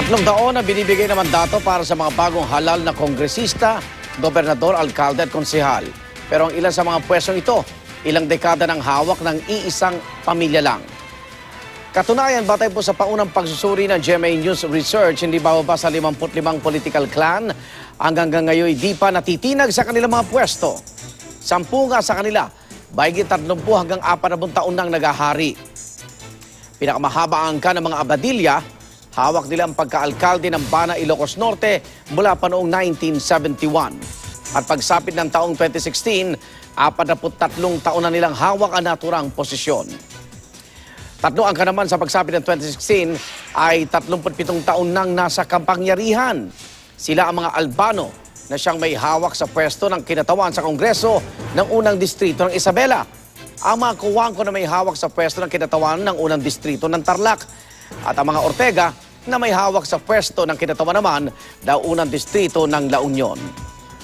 3 taon na binibigay na mandato para sa mga bagong halal na kongresista, gobernador, alkalde at konsehal. Pero ang ilan sa mga pwestong ito, ilang dekada ng hawak ng iisang pamilya lang. Katunayan, batay po sa paunang pagsusuri ng GMA News Research, hindi bababa sa 55 political clan hanggang ngayon di pa natitinag sa kanilang mga pwesto. 10 nga sa kanila, bayigit 30 hanggang 40 taon nang nagahari. Pinakamahaba ang angka ng mga abadilya, hawak nila ang pagkaalkalde ng Bana, Ilocos Norte mula pa noong 1971. At pagsapit ng taong 2016, 43 taon na nilang hawak ang naturang posisyon. 3 angka naman sa pagsapit ng 2016 ay 37 taon nang nasa kapangyarihan. Sila ang mga Albano na siyang may hawak sa pwesto ng kinatawan sa Kongreso ng unang distrito ng Isabela. Ang mga Kuwangko na may hawak sa pwesto ng kinatawan ng unang distrito ng Tarlac. At ang mga Ortega na may hawak sa pwesto ng kinatawan naman ng unang distrito ng La Union.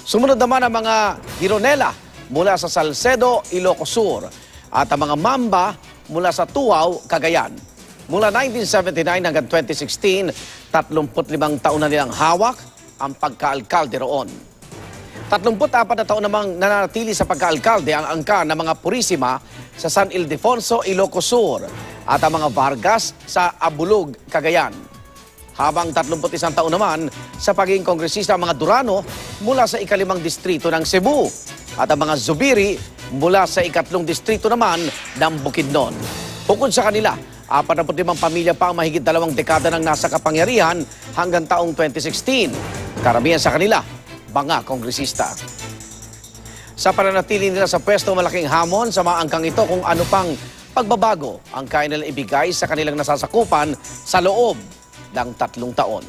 Sumunod naman ang mga Gironela mula sa Salcedo, Ilocos Sur. At ang mga Mamba mula sa Tuaw, Cagayan. Mula 1979 hanggang 2016, 35 taon na nilang hawak ang pagkaalkalde roon. 34 na taon namang nananatili sa pagkaalkalde ang angka ng mga Purisima sa San Ildefonso, Ilocos Sur at ang mga Vargas sa Abulug, Cagayan. Habang 31 taon naman sa pagiging kongresista ang mga Durano mula sa ika-5 distrito ng Cebu at ang mga Zubiri mula sa ika-3 distrito naman ng Bukidnon. Bukod sa kanila, 45 pamilya pa ang mahigit 2 dekada nang nasa kapangyarihan hanggang taong 2016. Karamihan sa kanila, mga kongresista. Sa pananatili nila sa pwesto, malaking hamon sa mga angkang ito kung ano pang pagbabago ang kaya nilang ibigay sa kanilang nasasakupan sa loob ng 3 taon.